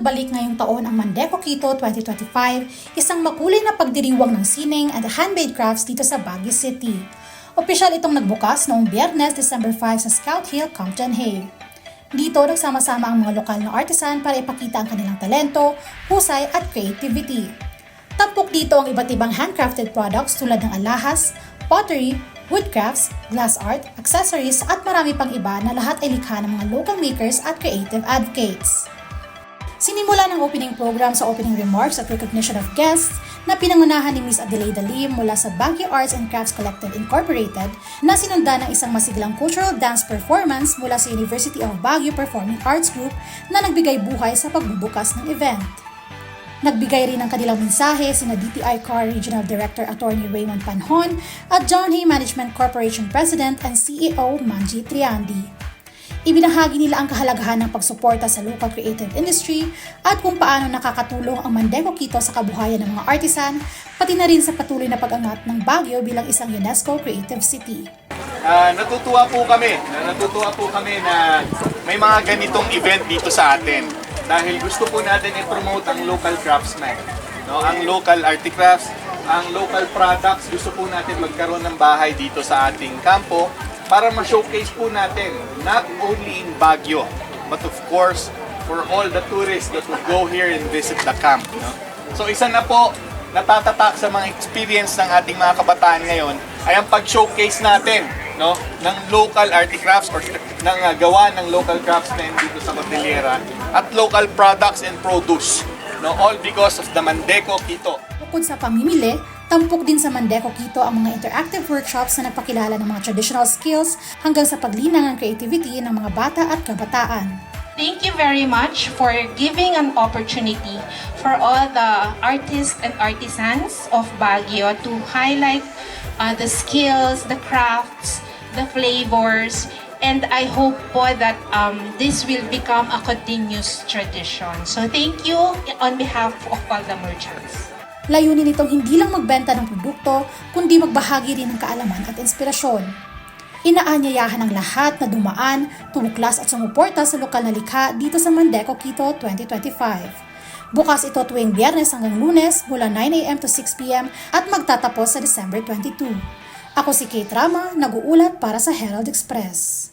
nagbalik ngayong taon ang Mandeco Quito 2025, isang makulay na pagdiriwang ng sining and handmade crafts dito sa Baguio City. Opisyal itong nagbukas noong Biyernes, December 5 sa Scout Hill, Compton Hay. Dito nagsama-sama ang mga lokal na artisan para ipakita ang kanilang talento, husay at creativity. Tampok dito ang iba't ibang handcrafted products tulad ng alahas, pottery, woodcrafts, glass art, accessories at marami pang iba na lahat ay likha ng mga local makers at creative advocates. Sinimula ng opening program sa opening remarks at recognition of guests na pinangunahan ni Ms. Adelaida Lim mula sa Baguio Arts and Crafts Collective Incorporated na sinundan ng isang masiglang cultural dance performance mula sa University of Baguio Performing Arts Group na nagbigay buhay sa pagbubukas ng event. Nagbigay rin ng kanilang mensahe sina DTI CAR Regional Director Attorney Raymond Panhon at John Hay Management Corporation President and CEO Manji Triandi. Ibinahagi nila ang kahalagahan ng pagsuporta sa local creative industry at kung paano nakakatulong ang Mandeco Quito sa kabuhayan ng mga artisan, pati na rin sa patuloy na pag-angat ng Baguio bilang isang UNESCO Creative City. Natutuwa po kami na may mga ganitong event dito sa atin dahil gusto po natin i-promote ang local craftsmen, no? Ang local articrafts, ang local products, gusto po natin magkaroon ng bahay dito sa ating kampo para ma-showcase po natin not only in Baguio but of course for all the tourists that will go here and visit the camp, no? So isa na po natatatak sa mga experience ng ating mga kabataan ngayon ay ang pag-showcase natin, no, ng local articrafts or ng gawa ng local craftsmen dito sa Cordillera at local products and produce, no, all because of the Mandeco Quito. Bukod sa pamimili, tampok din sa Mandeco Quito ang mga interactive workshops na nagpakilala ng mga traditional skills hanggang sa paglinang ng creativity ng mga bata at kabataan. Thank you very much for giving an opportunity for all the artists and artisans of Baguio to highlight the skills, the crafts, the flavors, and I hope po that this will become a continuous tradition. So thank you on behalf of all the merchants. Layunin nitong hindi lang magbenta ng produkto, kundi magbahagi rin ng kaalaman at inspirasyon. Inaanyayahan ng lahat na dumaan, tumuklas at sumuporta sa lokal na likha dito sa Mandeco Quito 2025. Bukas ito tuwing Biyernes hanggang Lunes mula 9 a.m. to 6 p.m. at magtatapos sa December 22. Ako si Kate Rama, nag-uulat para sa Herald Express.